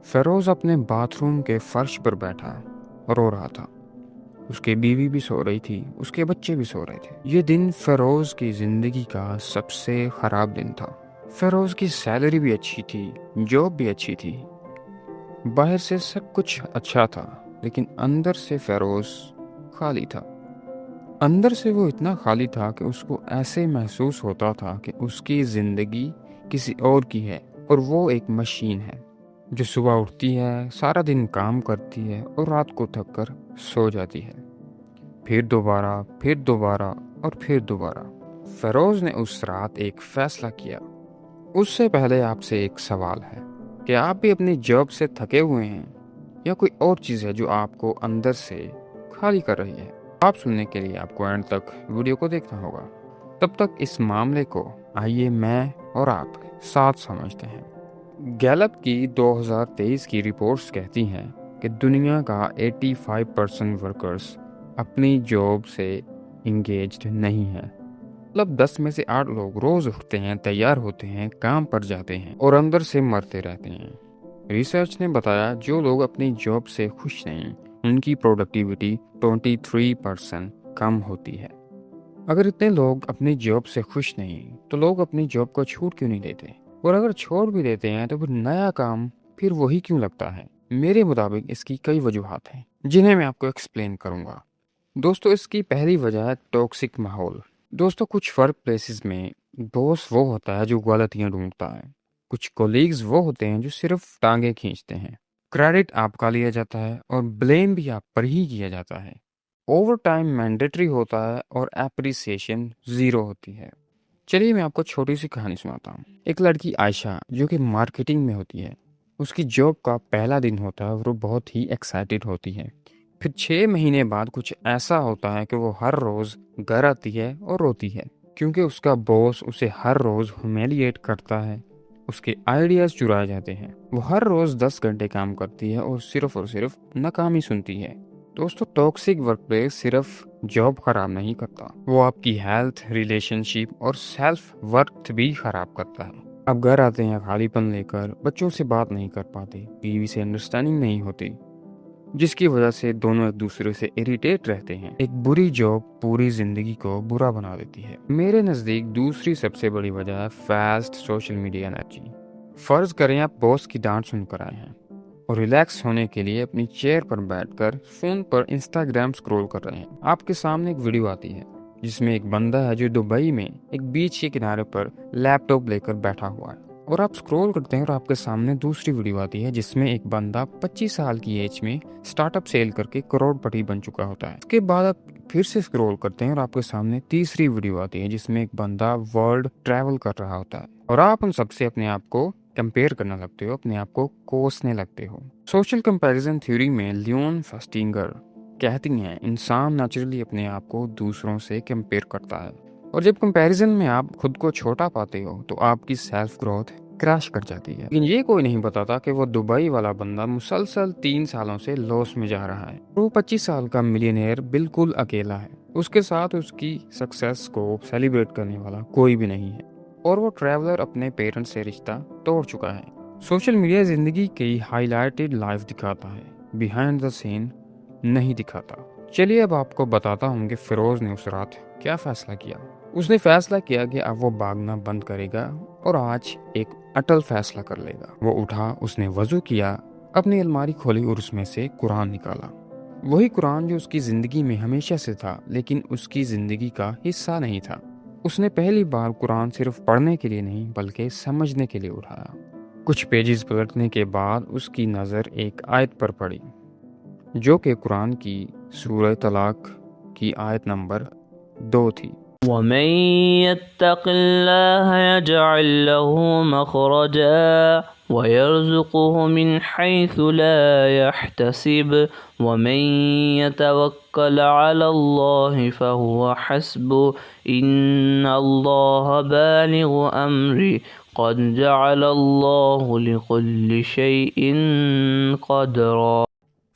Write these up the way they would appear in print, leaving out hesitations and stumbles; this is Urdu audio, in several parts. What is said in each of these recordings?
فیروز اپنے باتھ روم کے فرش پر بیٹھا رو رہا تھا۔ اس کی بیوی بھی سو رہی تھی، اس کے بچے بھی سو رہے تھے۔ یہ دن فیروز کی زندگی کا سب سے خراب دن تھا۔ فیروز کی سیلری بھی اچھی تھی، جاب بھی اچھی تھی، باہر سے سب کچھ اچھا تھا، لیکن اندر سے فیروز خالی تھا۔ اندر سے وہ اتنا خالی تھا کہ اس کو ایسے محسوس ہوتا تھا کہ اس کی زندگی کسی اور کی ہے اور وہ ایک مشین ہے جو صبح اٹھتی ہے، سارا دن کام کرتی ہے اور رات کو تھک کر سو جاتی ہے، پھر دوبارہ اور پھر دوبارہ۔ فیروز نے اس رات ایک فیصلہ کیا۔ اس سے پہلے آپ سے ایک سوال ہے کہ آپ بھی اپنی جاب سے تھکے ہوئے ہیں یا کوئی اور چیز ہے جو آپ کو اندر سے خالی کر رہی ہے؟ آپ سننے کے لیے آپ کو اینڈ تک ویڈیو کو دیکھنا ہوگا۔ تب تک اس معاملے کو آئیے میں اور آپ ساتھ سمجھتے ہیں۔ گیلپ کی 2023 کی رپورٹس کہتی ہیں کہ دنیا کا 85% ورکرز اپنی جاب سے انگیجڈ نہیں ہیں۔ مطلب 10 میں سے 8 لوگ روز اٹھتے ہیں، تیار ہوتے ہیں، کام پر جاتے ہیں اور اندر سے مرتے رہتے ہیں۔ ریسرچ نے بتایا جو لوگ اپنی جاب سے خوش نہیں، ان کی پروڈکٹیوٹی 23% کم ہوتی ہے۔ اگر اتنے لوگ اپنی جاب سے خوش نہیں تو لوگ اپنی جاب کو چھوڑ کیوں نہیں دیتے؟ اور اگر چھوڑ بھی دیتے ہیں تو پھر نیا کام پھر وہی کیوں لگتا ہے؟ میرے مطابق اس کی کئی وجوہات ہیں جنہیں میں آپ کو ایکسپلین کروں گا۔ دوستو، اس کی پہلی وجہ ہے ٹاکسک ماحول۔ دوستو، کچھ ورک پلیسز میں باس وہ ہوتا ہے جو غلطیاں ڈھونڈتا ہے، کچھ کولیگز وہ ہوتے ہیں جو صرف ٹانگیں کھینچتے ہیں، کریڈٹ آپ کا لیا جاتا ہے اور بلیم بھی آپ پر ہی کیا جاتا ہے، اوور ٹائم مینڈیٹری ہوتا ہے اور اپریسیشن زیرو ہوتی ہے۔ چلیے میں آپ کو چھوٹی سی کہانی سناتا ہوں۔ ایک لڑکی عائشہ جو کہ مارکیٹنگ میں ہوتی ہے، اس کی جاب کا پہلا دن ہوتا ہے اور وہ بہت ہی ایکسائٹڈ ہوتی ہے۔ پھر 6 مہینے بعد کچھ ایسا ہوتا ہے کہ وہ ہر روز گھر آتی ہے اور روتی ہے، کیونکہ اس کا باس اسے ہر روز ہیومیلیٹ کرتا ہے، اس کے آئیڈیاز چرائے جاتے ہیں۔ وہ ہر روز 10 گھنٹے کام کرتی ہے اور صرف ناکامی سنتی ہے۔ دوستو، ٹاکسک ورک پلیس صرف جاب خراب نہیں کرتا، وہ آپ کی ہیلتھ، ریلیشن شپ اور سیلف ورتھ بھی خراب کرتا ہے۔ آپ گھر آتے ہیں خالی پن لے کر، بچوں سے بات نہیں کر پاتے، بیوی سے انڈرسٹینڈنگ نہیں ہوتی، جس کی وجہ سے دونوں ایک دوسرے سے اریٹیٹ رہتے ہیں۔ ایک بری جاب پوری زندگی کو برا بنا دیتی ہے۔ میرے نزدیک دوسری سب سے بڑی وجہ ہے فاسٹ سوشل میڈیا انرجی۔ فرض کریں آپ باس کی ڈانٹ سن کر آئے ہیں اور ریلیکس ہونے کے لیے اپنی چیئر پر بیٹھ کر فون پر انسٹاگرام سکرول کر رہے ہیں۔ آپ کے سامنے ایک ویڈیو آتی ہے جس میں ایک بندہ ہے جو دبئی میں ایک بیچ کے کنارے پر لیپ ٹاپ لے کر بیٹھا ہوا ہے، اور آپ سکرول کرتے ہیں اور آپ کے سامنے دوسری ویڈیو آتی ہے جس میں ایک بندہ 25 سال کی ایج میں سٹارٹ اپ سیل کر کے کروڑ پتی بن چکا ہوتا ہے۔ اس کے بعد آپ پھر سے سکرول کرتے ہیں اور آپ کے سامنے تیسری ویڈیو آتی ہے جس میں ایک بندہ ورلڈ ٹریول کر رہا ہوتا ہے، اور آپ ان سب سے اپنے آپ کو کمپیئر کرنا لگتے ہو، اپنے آپ کو کوسنے لگتے ہو۔ سوشل کمپیریزن تھیوری میں لیون فاسٹینگر کہتی ہیں انسان نیچرلی اپنے آپ کو دوسروں سے کمپیئر کرتا ہے، اور جب کمپیریزن میں آپ خود کو چھوٹا پاتے ہو تو آپ کی سیلف گروتھ کریش کر جاتی ہے۔ لیکن یہ کوئی نہیں بتاتا کہ وہ دبئی والا بندہ مسلسل 3 سالوں سے لاس میں جا رہا ہے۔ وہ 25 سال کا ملینئر بالکل اکیلا ہے، اس کے ساتھ اس کی سکسیس کو سیلیبریٹ کرنے والا کوئی بھی نہیں ہے، اور وہ ٹریولر اپنے پیرنٹ سے رشتہ توڑ چکا ہے۔ سوشل میڈیا زندگی کی ہائی لائٹڈ لائف دکھاتا ہے، بیہائنڈ دا سین نہیں دکھاتا۔ چلیے اب آپ کو بتاتا ہوں کہ فیروز نے اس رات کیا فیصلہ کیا۔ اس نے فیصلہ کیا کہ اب وہ بھاگنا بند کرے گا اور آج ایک اٹل فیصلہ کر لے گا۔ وہ اٹھا، اس نے وضو کیا، اپنی الماری کھولی اور اس میں سے قرآن نکالا، وہی قرآن جو اس کی زندگی میں ہمیشہ سے تھا لیکن اس کی زندگی کا حصہ نہیں تھا۔ اس نے پہلی بار قرآن صرف پڑھنے کے لیے نہیں بلکہ سمجھنے کے لیے اٹھایا۔ کچھ پیجز پلٹنے کے بعد اس کی نظر ایک آیت پر پڑی جو کہ قرآن کی سورہ طلاق کی آیت نمبر 2 تھی۔ ومن يتق الله يجعل له مخرجا ويرزقه من حيث لا يحتسب ومن يتوكل على الله فهو حسبه إن الله بالغ أمره قد جعل الله لكل شيء قدرا۔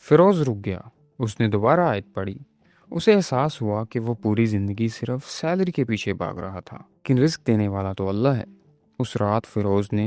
فیروز رک گیا، اس نے دوبارہ آیت پڑھی۔ اسے احساس ہوا کہ وہ پوری زندگی صرف سیلری کے پیچھے بھاگ رہا تھا، لیکن رزق دینے والا تو اللہ ہے۔ اس رات فیروز نے